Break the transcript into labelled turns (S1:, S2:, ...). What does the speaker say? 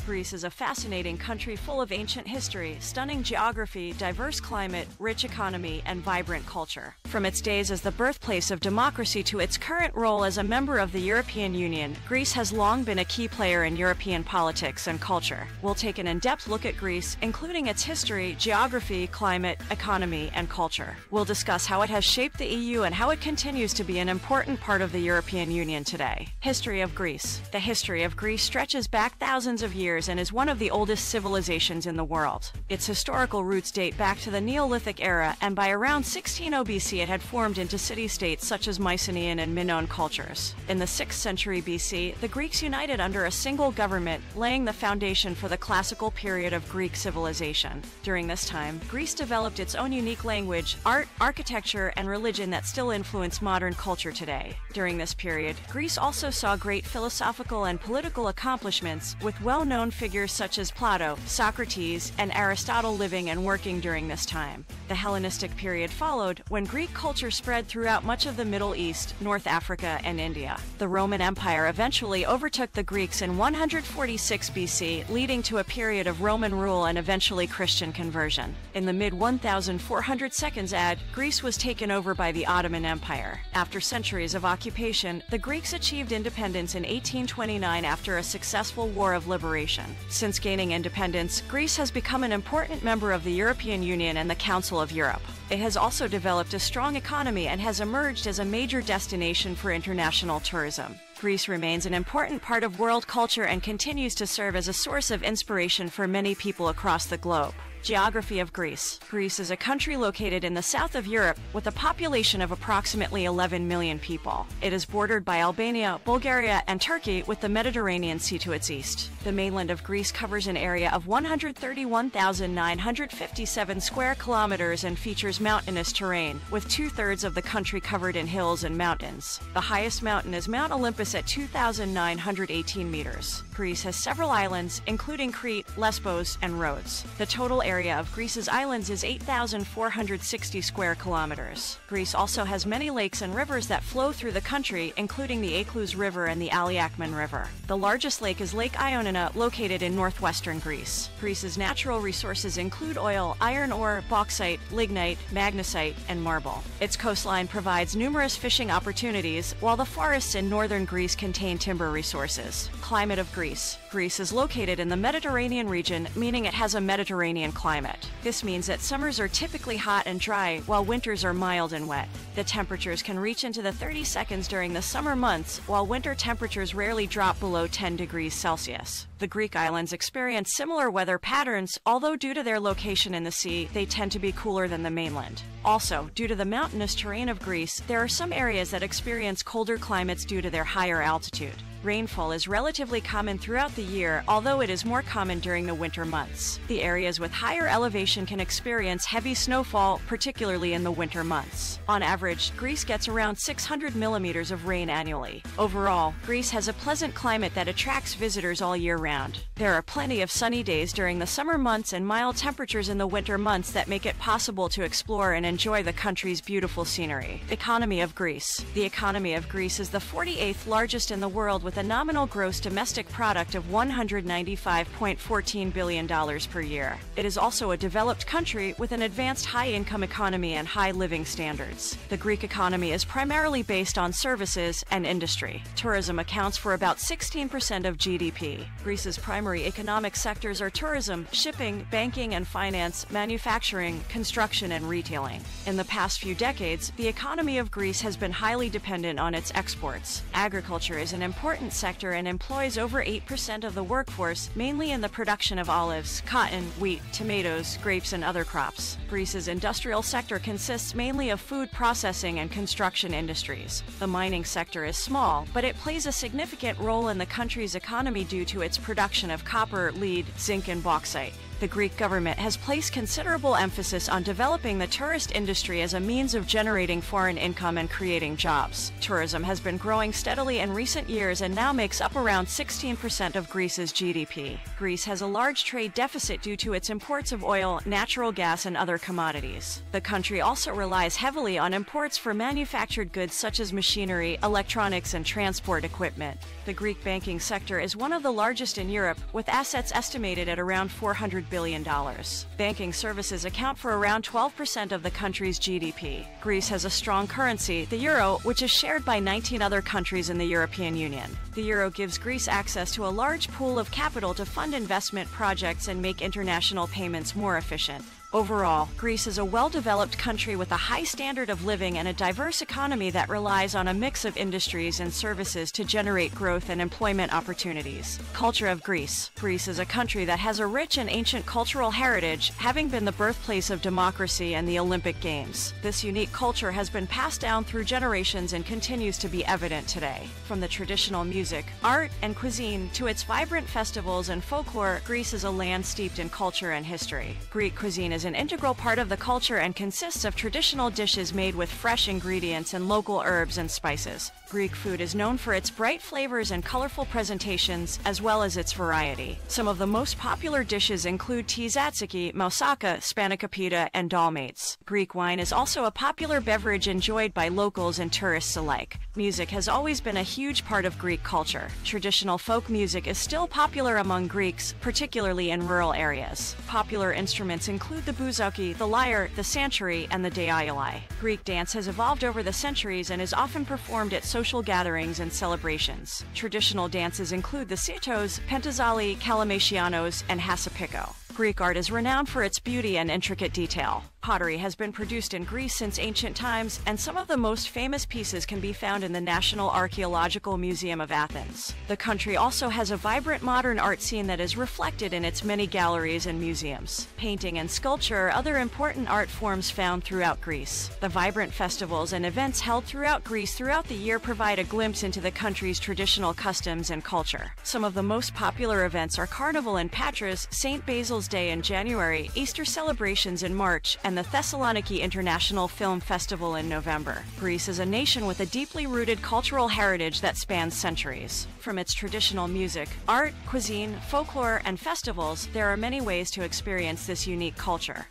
S1: Greece is a fascinating country full of ancient history, stunning geography, diverse climate, rich economy, and vibrant culture. From its days as the birthplace of democracy to its current role as a member of the European Union, Greece has long been a key player in European politics and culture. We'll take an in-depth look at Greece, including its history, geography, climate, economy, and culture. We'll discuss how it has shaped the EU and how it continues to be an important part of the European Union today. History of Greece. The history of Greece stretches back thousands of years and is one of the oldest civilizations in the world. Its historical roots date back to the Neolithic era, and by around 1600 BC it had formed into city-states such as Mycenaean and Minoan cultures. In the 6th century BC, the Greeks united under a single government, laying the foundation for the classical period of Greek civilization. During this time, Greece developed its own unique language, art, architecture, and religion that still influence modern culture today. During this period, Greece also saw great philosophical and political accomplishments, with well-known figures such as Plato, Socrates, and Aristotle living and working during this time. The Hellenistic period followed, when Greek culture spread throughout much of the Middle East, North Africa, and India. The Roman Empire eventually overtook the Greeks in 146 BC, leading to a period of Roman rule and eventually Christian conversion. In the mid-1400s AD, Greece was taken over by the Ottoman Empire. After centuries of occupation, the Greeks achieved independence in 1829 after a successful war of liberation. Since gaining independence, Greece has become an important member of the European Union and the Council of Europe. It has also developed a strong economy and has emerged as a major destination for international tourism. Greece remains an important part of world culture and continues to serve as a source of inspiration for many people across the globe. Geography of Greece. Greece is a country located in the south of Europe with a population of approximately 11 million people. It is bordered by Albania, Bulgaria, and Turkey, with the Mediterranean Sea to its east. The mainland of Greece covers an area of 131,957 square kilometers and features mountainous terrain, with 2/3 of the country covered in hills and mountains. The highest mountain is Mount Olympus at 2,918 meters. Greece has several islands, including Crete, Lesbos, and Rhodes. The total area of Greece's islands is 8,460 square kilometers. Greece also has many lakes and rivers that flow through the country, including the Akluz River and the Aliakman River. The largest lake is Lake Ioannina, located in northwestern Greece. Greece's natural resources include oil, iron ore, bauxite, lignite, magnesite, and marble. Its coastline provides numerous fishing opportunities, while the forests in northern Greece contain timber resources. Climate of Greece. Greece is located in the Mediterranean region, meaning it has a Mediterranean climate. This means that summers are typically hot and dry, while winters are mild and wet. The temperatures can reach into the 30s during the summer months, while winter temperatures rarely drop below 10 degrees Celsius. The Greek islands experience similar weather patterns, although due to their location in the sea, they tend to be cooler than the mainland. Also, due to the mountainous terrain of Greece, there are some areas that experience colder climates due to their higher altitude. Rainfall is relatively common throughout the year, although it is more common during the winter months. The areas with higher elevation can experience heavy snowfall, particularly in the winter months. On average, Greece gets around 600 millimeters of rain annually. Overall, Greece has a pleasant climate that attracts visitors all year round. There are plenty of sunny days during the summer months and mild temperatures in the winter months that make it possible to explore and enjoy the country's beautiful scenery. Economy of Greece. The economy of Greece is the 48th largest in the world, with a nominal gross domestic product of $195.14 billion per year. It is also a developed country with an advanced high-income economy and high living standards. The Greek economy is primarily based on services and industry. Tourism accounts for about 16% of GDP. Greece's primary economic sectors are tourism, shipping, banking and finance, manufacturing, construction, and retailing. In the past few decades, the economy of Greece has been highly dependent on its exports. Agriculture is an important sector and employs over 8% of the workforce, mainly in the production of olives, cotton, wheat, tomatoes, grapes, and other crops. Greece's industrial sector consists mainly of food processing and construction industries. The mining sector is small, but it plays a significant role in the country's economy due to its production of copper, lead, zinc, and bauxite. The Greek government has placed considerable emphasis on developing the tourist industry as a means of generating foreign income and creating jobs. Tourism has been growing steadily in recent years and now makes up around 16% of Greece's GDP. Greece has a large trade deficit due to its imports of oil, natural gas, and other commodities. The country also relies heavily on imports for manufactured goods such as machinery, electronics, and transport equipment. The Greek banking sector is one of the largest in Europe, with assets estimated at around $400 billion. Banking services account for around 12% of the country's GDP. Greece has a strong currency, the euro, which is shared by 19 other countries in the European Union. The euro gives Greece access to a large pool of capital to fund investment projects and make international payments more efficient. Overall, Greece is a well-developed country with a high standard of living and a diverse economy that relies on a mix of industries and services to generate growth and employment opportunities. Culture of Greece. Greece is a country that has a rich and ancient cultural heritage, having been the birthplace of democracy and the Olympic Games. This unique culture has been passed down through generations and continues to be evident today. From the traditional music, art, and cuisine to its vibrant festivals and folklore, Greece is a land steeped in culture and history. Greek cuisine is an integral part of the culture and consists of traditional dishes made with fresh ingredients and local herbs and spices. Greek food is known for its bright flavors and colorful presentations, as well as its variety. Some of the most popular dishes include tzatziki, moussaka, spanakopita, and dolmades. Greek wine is also a popular beverage enjoyed by locals and tourists alike. Music has always been a huge part of Greek culture. Traditional folk music is still popular among Greeks, particularly in rural areas. Popular instruments include the bouzouki, the lyre, the santuri, and the daialai. Greek dance has evolved over the centuries and is often performed at social gatherings and celebrations. Traditional dances include the sitos, pentazali, kalamasianos, and hasapiko. Greek art is renowned for its beauty and intricate detail. Pottery has been produced in Greece since ancient times, and some of the most famous pieces can be found in the National Archaeological Museum of Athens. The country also has a vibrant modern art scene that is reflected in its many galleries and museums. Painting and sculpture are other important art forms found throughout Greece. The vibrant festivals and events held throughout Greece throughout the year provide a glimpse into the country's traditional customs and culture. Some of the most popular events are Carnival in Patras, St. Basil's Day in January, Easter celebrations in March, and the Thessaloniki International Film Festival in November. Greece is a nation with a deeply rooted cultural heritage that spans centuries. From its traditional music, art, cuisine, folklore, and festivals, there are many ways to experience this unique culture.